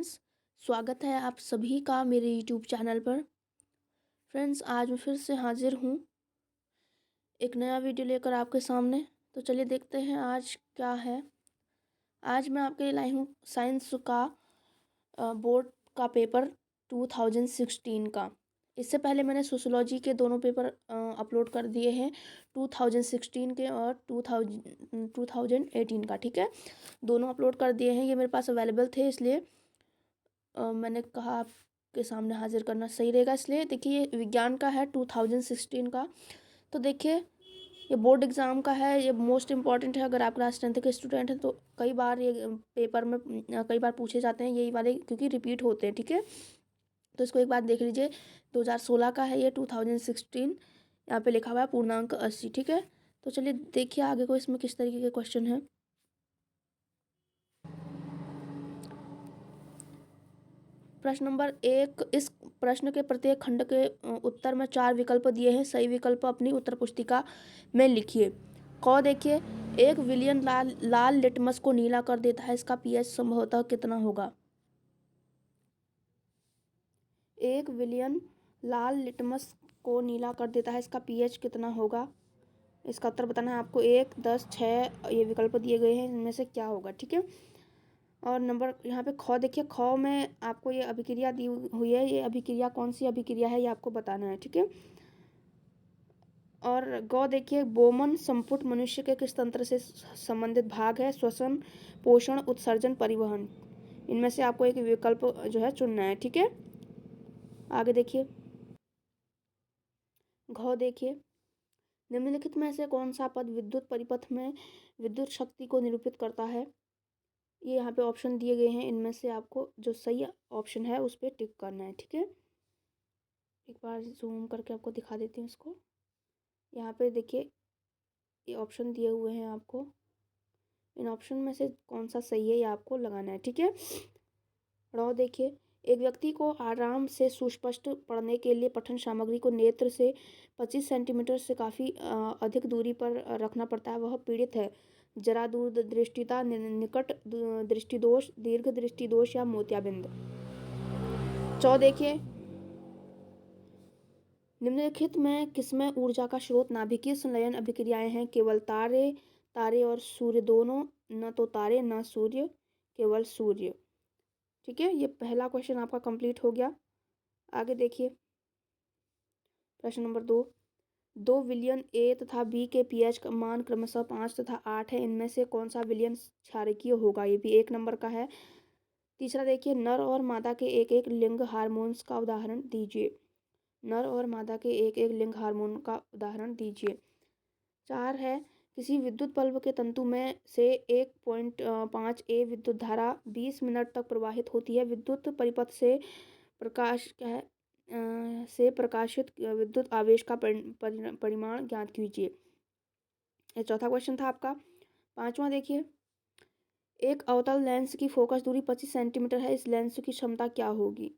Friends, स्वागत है आप सभी का मेरे यूट्यूब चैनल पर। फ्रेंड्स, आज मैं फिर से हाजिर हूँ एक नया वीडियो लेकर आपके सामने। तो चलिए देखते हैं आज क्या है। आज मैं आपके लिए लाई हूँ साइंस का बोर्ड का पेपर 2016 का। इससे पहले मैंने सोशियोलॉजी के दोनों पेपर अपलोड कर दिए हैं, 2016 के और 2018 का। ठीक है, दोनों अपलोड कर दिए हैं। ये मेरे पास अवेलेबल थे, इसलिए मैंने कहा आपके सामने हाजिर करना सही रहेगा। इसलिए देखिए, ये विज्ञान का है 2016 का। तो देखिए, ये बोर्ड एग्ज़ाम का है, ये मोस्ट इम्पॉर्टेंट है। अगर आप क्लास 10th के स्टूडेंट हैं तो कई बार ये पेपर में कई बार पूछे जाते हैं यही वाले, क्योंकि रिपीट होते हैं। ठीक है, तो इसको एक बार देख लीजिए। 2016 का है ये, 2016। यहाँ पे लिखा हुआ है पूर्णांक 80। ठीक है, तो चलिए देखिए आगे को इसमें किस तरीके के क्वेश्चन है। प्रश्न नंबर 1, इस प्रश्न के प्रत्येक खंड के उत्तर में 4 विकल्प दिए हैं। सही विकल्प अपनी उत्तर पुस्तिका में लिखिए। क देखिए, एक विलियन लाल लिटमस को नीला कर देता है, इसका पीएच संभवतः कितना होगा। एक विलियन लाल लिटमस को नीला कर देता है, इसका पीएच कितना होगा। इसका उत्तर बताना है आपको। 1, 10, 6 ये विकल्प दिए गए हैं, इनमें से क्या होगा। ठीक है, और नंबर यहाँ पे ख देखिए, ख में आपको ये अभिक्रिया दी हुई है। ये अभिक्रिया कौन सी अभिक्रिया है, ये आपको बताना है। ठीक है, और ग देखिए, बोमन संपुट मनुष्य के किस तंत्र से संबंधित भाग है। श्वसन, पोषण, उत्सर्जन, परिवहन। इनमें से आपको एक विकल्प जो है चुनना है। ठीक है, आगे देखिए, घ देखिए, निम्नलिखित में से कौन सा पद विद्युत परिपथ में विद्युत शक्ति को निरूपित करता है। ये यहाँ पे ऑप्शन दिए गए हैं, इनमें से आपको जो सही ऑप्शन है उस पर टिक करना है। ठीक है, एक बार जूम करके आपको दिखा देती हूँ इसको। यहाँ पे देखिए, ये ऑप्शन दिए हुए हैं आपको। इन ऑप्शन में से कौन सा सही है ये आपको लगाना है। ठीक है, रो देखिए, एक व्यक्ति को आराम से सुस्पष्ट पढ़ने के लिए पठन सामग्री को नेत्र से 25 सेंटीमीटर से काफ़ी अधिक दूरी पर रखना पड़ता है। वह पीड़ित है। जरा दूरदृष्टिता, निकट दृष्टिदोष, दीर्घ दृष्टिदोष या मोतियाबिंद। देखिए, निम्नलिखित में किसमें ऊर्जा का स्रोत नाभिकीय संलयन अभिक्रियाएं हैं। केवल तारे, तारे और सूर्य दोनों, न तो तारे न सूर्य, केवल सूर्य। ठीक है, ये पहला क्वेश्चन आपका कंप्लीट हो गया। आगे देखिए, प्रश्न नंबर 2 विलियन ए तथा बी के पीएच का मान क्रमशः 5 तथा 8 है। इनमें से कौन सा विलियन क्षारकीय होगा। ये भी 1 नंबर का है। तीसरा देखिए, नर और मादा के एक एक लिंग हार्मोन्स का उदाहरण दीजिए। नर और मादा के एक एक लिंग हार्मोन का उदाहरण दीजिए। 4 है, किसी विद्युत बल्ब के तंतु में से 1.5 ए विद्युत धारा 20 मिनट तक प्रवाहित होती है। विद्युत परिपथ से प्रकाश से प्रकाशित विद्युत आवेश का परिमाण ज्ञात कीजिए। ये चौथा क्वेश्चन था आपका। पांचवा देखिए, एक अवतल लेंस की फोकस दूरी 25 सेंटीमीटर है, इस लेंस की क्षमता क्या होगी।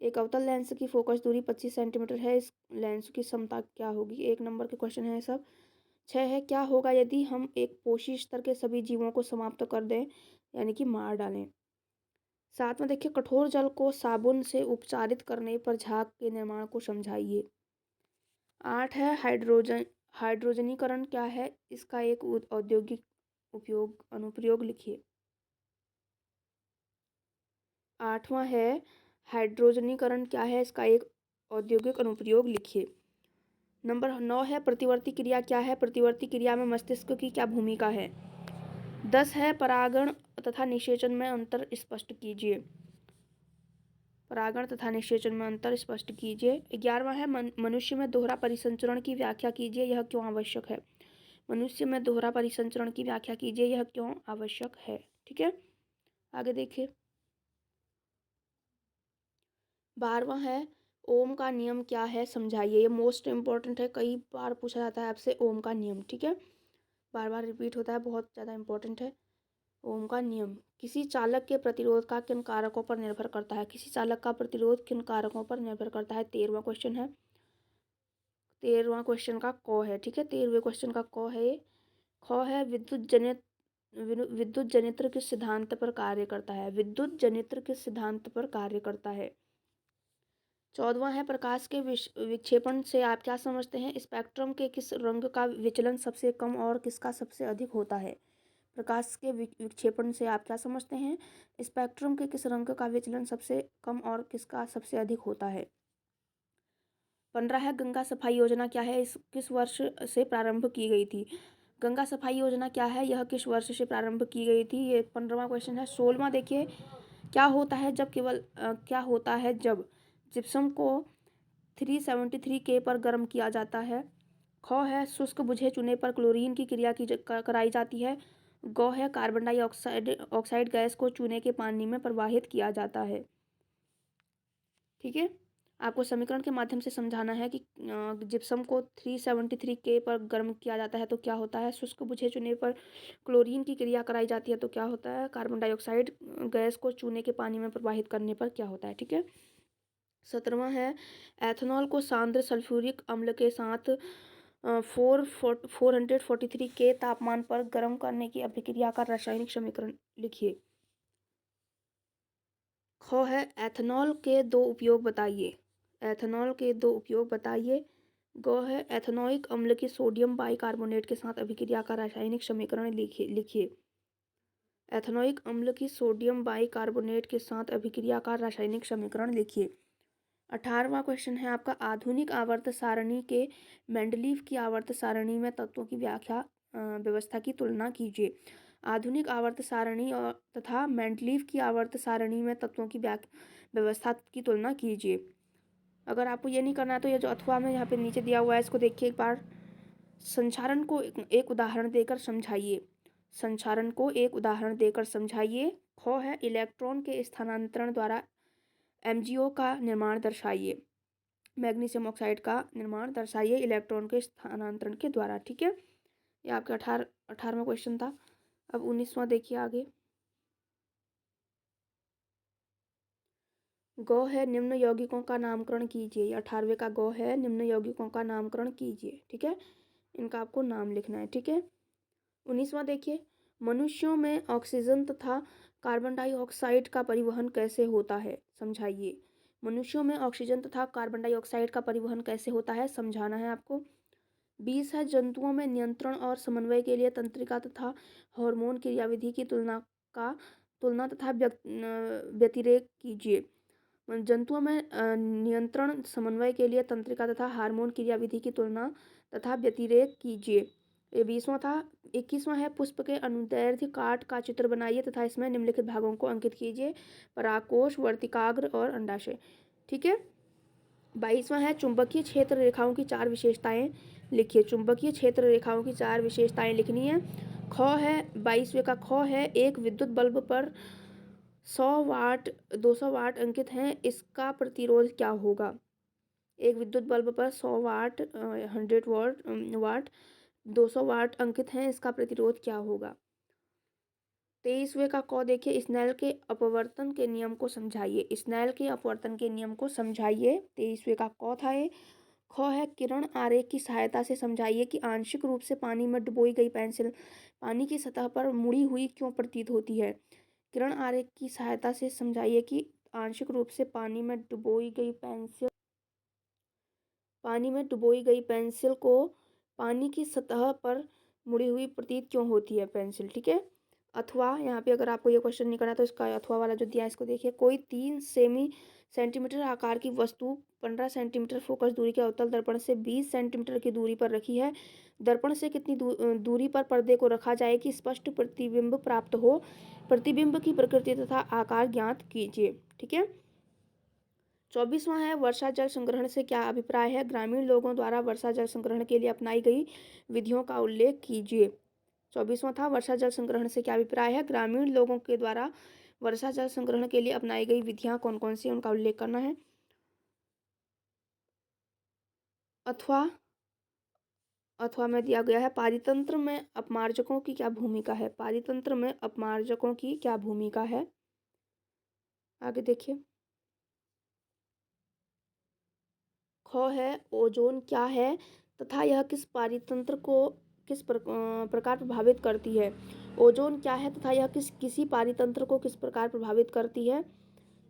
एक अवतल लेंस की फोकस दूरी 25 सेंटीमीटर है, इस लेंस की क्षमता क्या होगी। 1 नंबर के क्वेश्चन है सब। 6 है, क्या होगा यदि हम एक पोषी स्तर के सभी जीवों को समाप्त कर दें, यानी कि मार डालें। 7 में देखिए, कठोर जल को साबुन से उपचारित करने पर झाग के निर्माण को समझाइए। 8 है, हाइड्रोजनीकरण क्या है, इसका एक औद्योगिक अनुप्रयोग लिखिए। 8वां है, हाइड्रोजनीकरण क्या है, इसका एक औद्योगिक अनुप्रयोग लिखिए। नंबर 9 है, प्रतिवर्ती क्रिया क्या है, प्रतिवर्ती क्रिया में मस्तिष्क की क्या भूमिका है। 10 है, परागण तथा निषेचन में अंतर स्पष्ट कीजिए। परागण तथा निषेचन में अंतर स्पष्ट कीजिए। 11वां है, मनुष्य में दोहरा परिसंचरण की व्याख्या कीजिए, यह क्यों आवश्यक है। मनुष्य में दोहरा परिसंचरण की व्याख्या कीजिए, यह क्यों आवश्यक है। ठीक है, आगे देखिए। 12वां है, ओम का नियम क्या है, समझाइए। ये मोस्ट इंपॉर्टेंट है, कई बार पूछा जाता है आपसे ओम का नियम। ठीक है, बार बार रिपीट होता है, बहुत ज़्यादा इंपॉर्टेंट है। ओम का नियम, किसी चालक के प्रतिरोध का किन कारकों पर निर्भर करता है। किसी चालक का प्रतिरोध किन कारकों पर निर्भर करता है। 13वां क्वेश्चन है। 13वां क्वेश्चन का क है। ठीक है, 13वें क्वेश्चन का क है। ख है, विद्युत जनित विद्युत जनित्र किस सिद्धांत पर कार्य करता है? विद्युत जनित्र किस सिद्धांत पर कार्य करता है? 14वां है प्रकाश के विक्षेपण से आप क्या समझते हैं? स्पेक्ट्रम के किस रंग का विचलन सबसे कम और किसका सबसे अधिक होता है? प्रकाश के विक्षेपण से आप क्या समझते हैं? स्पेक्ट्रम के किस रंग का विचलन सबसे कम और किसका सबसे अधिक होता है? 15 है गंगा सफाई योजना क्या है? इस किस वर्ष से प्रारंभ की गई थी? गंगा सफाई योजना क्या है? यह किस वर्ष से प्रारंभ की गई थी? ये 15वां क्वेश्चन है। 16वां देखिए, क्या होता है जब जिप्सम को 373 के पर गर्म किया जाता है? ख है शुष्क बुझे चूने पर क्लोरीन की क्रिया कराई जाती है। ग है कार्बन डाइऑक्साइड ऑक्साइड गैस को चूने के पानी में प्रवाहित किया जाता है। ठीक है, आपको समीकरण के माध्यम से समझाना है कि जिप्सम को 373 के पर गर्म किया जाता है तो क्या होता है? शुष्क बुझे चूने पर क्लोरीन की क्रिया कराई जाती है तो क्या होता है? कार्बन डाइऑक्साइड गैस को चूने के पानी में प्रवाहित करने पर क्या होता है? ठीक है। 17वां है एथेनॉल को सांद्र सल्फ्यूरिक अम्ल के साथ 443 के तापमान पर गर्म करने की अभिक्रिया का रासायनिक समीकरण लिखिए। ख है एथेनॉल के दो उपयोग बताइए। एथेनॉल के दो उपयोग बताइए। ग है एथेनोइक अम्ल की सोडियम बाइकार्बोनेट के साथ अभिक्रिया का रासायनिक समीकरण लिखिए। एथेनोइक अम्ल की सोडियम बाइकार्बोनेट के साथ अभिक्रिया का रासायनिक समीकरण लिखिए। 18वां क्वेश्चन है आपका आधुनिक आवर्त सारणी के मेंडलीव की आवर्त सारणी में तत्वों की व्याख्या व्यवस्था की तुलना कीजिए। आधुनिक आवर्त सारणी और तथा मेंडलीव की आवर्त सारणी में तत्वों की व्यवस्था की तुलना कीजिए। अगर आपको ये नहीं करना है तो ये जो अथवा में यहाँ पे नीचे दिया हुआ है इसको देखिए एक बार। संचारण को एक उदाहरण देकर समझाइए। संचारण को एक उदाहरण देकर समझाइए। ख है इलेक्ट्रॉन के स्थानांतरण द्वारा MgO का निर्माण दर्शाइए। मैग्नीशियम ऑक्साइड का निर्माण दर्शाइए इलेक्ट्रॉन के स्थानांतरण के द्वारा। ठीक है, ये आपका 18वां क्वेश्चन था। अब 19वां देखिए आगे। ग है निम्न यौगिकों का नामकरण कीजिए। 18वें का ग है निम्न यौगिकों का नामकरण कीजिए। ठीक है, इनका आपको नाम लिखना है। ठीक है, 19वां देखिए मनुष्यों में ऑक्सीजन तथा कार्बन डाइऑक्साइड का परिवहन कैसे होता है? समझाइए। मनुष्यों में ऑक्सीजन तथा कार्बन डाइऑक्साइड का परिवहन कैसे होता है, समझाना है आपको। 20 है जंतुओं में नियंत्रण और समन्वय के लिए तंत्रिका तथा हार्मोन क्रियाविधि की तुलना तथा व्यतिरेक कीजिए। जंतुओं में नियंत्रण समन्वय के लिए तंत्रिका तथा हार्मोन क्रियाविधि की तुलना तथा व्यतिरेक कीजिए। ये 20वां था। 21वां है पुष्प के अनुदैर्ध्य काट का चित्र बनाइए तथा इसमें निम्नलिखित भागों को अंकित कीजिए। परागकोश, वर्तिकाग्र और अंडाशय। ठीक है, 22वां है चुंबकीय क्षेत्र रेखाओं की 4 विशेषताएं लिखिए। चुंबकीय क्षेत्र रेखाओं की 4 विशेषताएं लिखनी है। ख है 22वें का ख है एक विद्युत बल्ब पर 100 वाट 200 वाट अंकित हैं, इसका प्रतिरोध क्या होगा? एक विद्युत बल्ब पर 100 वाट 100 वाट 200 वाट अंकित हैं, इसका प्रतिरोध क्या होगा? 23वें का क देखिए स्नेल के अपवर्तन के नियम को समझाइए। स्नेल के अपवर्तन के नियम को समझाइए। 23वें का क था ये। ख है किरण आरेख की सहायता से समझाइए कि आंशिक रूप से पानी में डुबोई गई पेंसिल पानी की सतह पर मुड़ी हुई क्यों प्रतीत होती है? किरण आरेख की सहायता से समझाइए कि आंशिक रूप से पानी में डुबोई गई पेंसिल को पानी की सतह पर मुड़ी हुई प्रतीत क्यों होती है पेंसिल। ठीक है, अथवा यहाँ पे अगर आपको ये क्वेश्चन नहीं करना तो इसका अथवा वाला जो दिया है इसको देखिए। कोई 3 सेंटीमीटर आकार की वस्तु 15 सेंटीमीटर फोकस दूरी के अवतल दर्पण से 20 सेंटीमीटर की दूरी पर रखी है। दर्पण से कितनी दूरी पर पर्दे को रखा जाए कि स्पष्ट प्रतिबिंब प्राप्त हो? प्रतिबिंब की प्रकृति तथा आकार ज्ञात कीजिए। ठीक है, 24वां है वर्षा जल संग्रहण से क्या अभिप्राय है? ग्रामीण लोगों द्वारा वर्षा जल संग्रहण के लिए अपनाई गई विधियों का उल्लेख कीजिए। 24वां था वर्षा जल संग्रहण से क्या अभिप्राय है? ग्रामीण लोगों के द्वारा वर्षा जल संग्रहण के लिए अपनाई गई विधियां कौन कौन सी, उनका उल्लेख करना है। अथवा में दिया गया है पारितंत्र में अपमार्जकों की क्या भूमिका है? पारितंत्र में अपमार्जकों की क्या भूमिका है? आगे देखिए। ख है ओजोन क्या है तथा यह किस पारितंत्र को प्रकार प्रभावित करती है? ओजोन क्या है तथा यह किसी पारितंत्र को किस प्रकार प्रभावित करती है?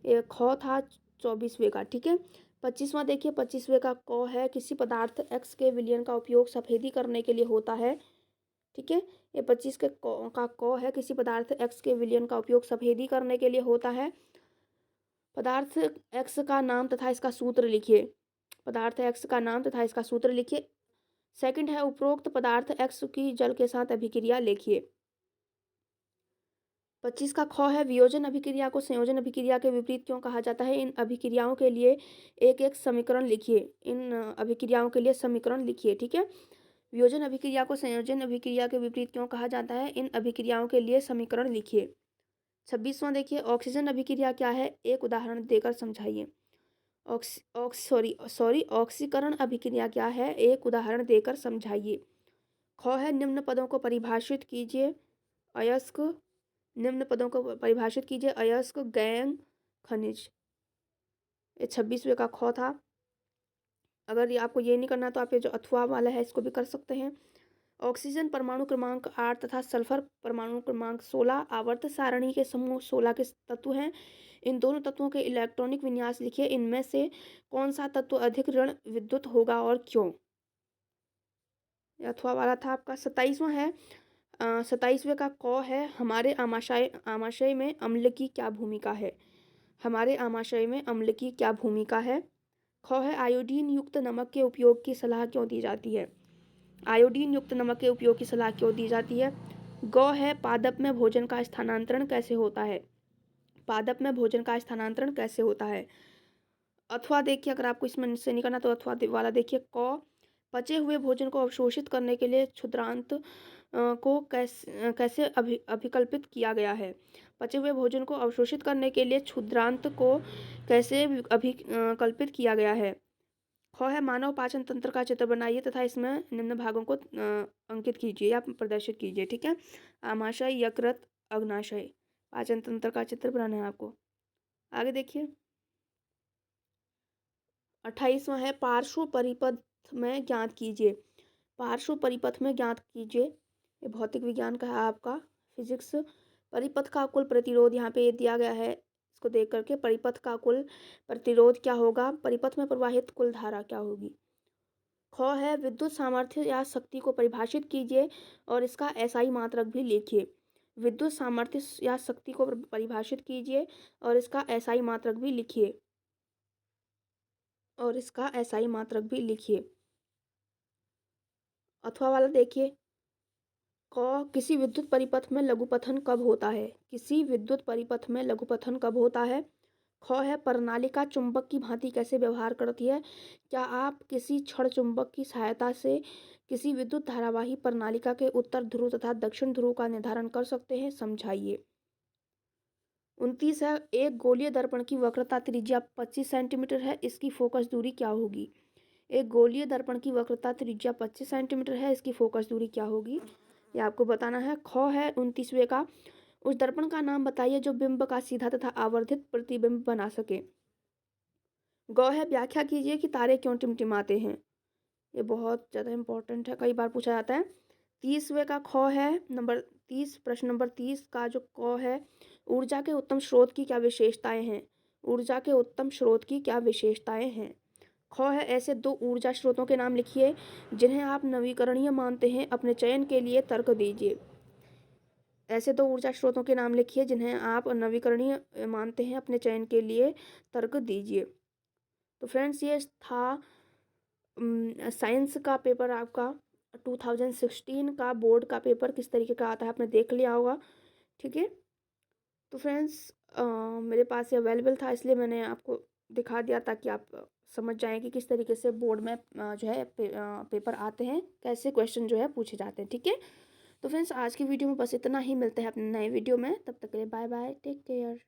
ये ख था 24वें का। ठीक है, 25वां देखिए, 25वें का क है, किसी पदार्थ x के विलयन का उपयोग सफेदी करने के लिए होता है। ठीक है, ये 25 के क है, किसी पदार्थ x के विलयन का उपयोग सफेदी करने के लिए होता है। पदार्थ x का नाम तथा इसका सूत्र लिखिए। पदार्थ x का नाम तथा इसका सूत्र लिखिए। सेकंड है, उपरोक्त पदार्थ x की जल के साथ अभिक्रिया लिखिए। 25 का ख है, वियोजन अभिक्रिया को संयोजन अभिक्रिया के विपरीत क्यों कहा जाता है? इन अभिक्रियाओं के लिए एक एक समीकरण लिखिए। इन अभिक्रियाओं के लिए समीकरण लिखिए। ठीक है, वियोजन अभिक्रिया को संयोजन अभिक्रिया के विपरीत क्यों कहा जाता है? इन अभिक्रियाओं के लिए समीकरण लिखिए। 26वां देखिए, ऑक्सीजन अभिक्रिया क्या है? एक उदाहरण देकर समझाइए। ऑक्सीकरण अभिक्रिया क्या है? एक उदाहरण देकर समझाइए। ख है, निम्न पदों को परिभाषित कीजिए। अयस्क, निम्न पदों को परिभाषित कीजिए। अयस्क, गैंग, खनिज। ये 26वें का ख था। अगर ये आपको ये नहीं करना तो आप ये जो अथवा वाला है इसको भी कर सकते हैं। ऑक्सीजन परमाणु क्रमांक 8 तथा सल्फर परमाणु क्रमांक 16 आवर्त सारणी के समूह 16 के तत्व हैं। इन दोनों तत्वों के इलेक्ट्रॉनिक विन्यास लिखिए। इनमें से कौन सा तत्व अधिक ऋण विद्युत होगा और क्यों? अथवा वाला था आपका। 27वां है, 27वें का क है, हमारे आमाशय में अम्ल की क्या भूमिका है? हमारे आमाशय में अम्ल की क्या भूमिका है? ख है, आयोडीन युक्त नमक के उपयोग की सलाह क्यों दी जाती है? आयोडीन युक्त नमक के उपयोग की सलाह क्यों दी जाती है? ग है, पादप में भोजन का स्थानांतरण कैसे होता है? पादप में भोजन का स्थानांतरण कैसे होता है? अथवा देखिए, अगर आपको इसमें से नहीं करना तो अथवा वाला देखिए। क, पचे हुए भोजन को अवशोषित करने के लिए क्षुद्रांत को कैसे अभिकल्पित किया गया है? पचे हुए भोजन को अवशोषित करने के लिए क्षुद्रांत को कैसे अभिकल्पित किया गया है? ख है, मानव पाचन तंत्र का चित्र बनाइए तथा इसमें निम्न भागों को अंकित कीजिए या प्रदर्शित कीजिए। ठीक है, आमाशय, यकृत, अग्नाशय, पाचन तंत्र का चित्र बनाना है आपको। आगे देखिए, 28वां है, पार्श्व परिपथ में ज्ञात कीजिए। पार्श्व परिपथ में ज्ञात कीजिए, ये भौतिक विज्ञान का है आपका, फिजिक्स। परिपथ का कुल प्रतिरोध यहाँ पे ये दिया गया है, इसको देख करके परिपथ का कुल प्रतिरोध क्या होगा? परिपथ में प्रवाहित कुल धारा क्या होगी? ख है, विद्युत सामर्थ्य या शक्ति को परिभाषित कीजिए और इसका एसआई मात्रक भी लिखिए। विद्युत सामर्थ्य या शक्ति को परिभाषित कीजिए और इसका एसआई मात्रक भी लिखिए। और इसका एसआई मात्रक भी लिखिए। अथवा वाला देखिए। क, किसी विद्युत परिपथ में लघुपथन कब होता है? किसी विद्युत परिपथ में लघुपथन कब होता है? ख है, प्रणालिका चुंबक की भांति कैसे व्यवहार करती है? क्या आप किसी क्षण चुंबक की सहायता से किसी विद्युत धारावाही प्रणालिका के उत्तर ध्रुव तथा दक्षिण ध्रुव का निर्धारण कर सकते हैं? समझाइए। 29 है, एक गोलीय दर्पण की वक्रता त्रिज्या 25 सेंटीमीटर है, इसकी फोकस दूरी क्या होगी? एक गोलीय दर्पण की वक्रता त्रिज्या 25 सेंटीमीटर है, इसकी फोकस दूरी क्या होगी? ये आपको बताना है। ख है, 29वें का, उस दर्पण का नाम बताइए जो बिंब का सीधा तथा आवर्धित प्रतिबिंब बना सके। ग है, व्याख्या कीजिए कि तारे क्यों टिमटिमाते हैं। ये बहुत ज़्यादा इंपॉर्टेंट है, कई बार पूछा जाता है। 30वें का ख है, नंबर 30, प्रश्न नंबर 30 का जो क है, ऊर्जा के उत्तम स्रोत की क्या विशेषताएं हैं? ऊर्जा के उत्तम स्रोत की क्या विशेषताएं हैं? ख है, ऐसे दो ऊर्जा स्रोतों के नाम लिखिए जिन्हें आप नवीकरणीय मानते हैं, अपने चयन के लिए तर्क दीजिए। ऐसे दो ऊर्जा स्रोतों के नाम लिखिए जिन्हें आप नवीकरणीय मानते हैं, अपने चयन के लिए तर्क दीजिए। तो फ्रेंड्स, ये था साइंस का पेपर आपका 2016 का बोर्ड का पेपर किस तरीके का आता है आपने देख लिया होगा। ठीक है, तो फ्रेंड्स मेरे पास ये अवेलेबल था इसलिए मैंने आपको दिखा दिया ताकि आप समझ जाएं कि किस तरीके से बोर्ड में जो है पेपर आते हैं, कैसे क्वेश्चन जो है पूछे जाते हैं। ठीक है, तो फ्रेंड्स आज की वीडियो में बस इतना ही, मिलते हैं अपने नए वीडियो में, तब तक के लिए बाय बाय, टेक केयर।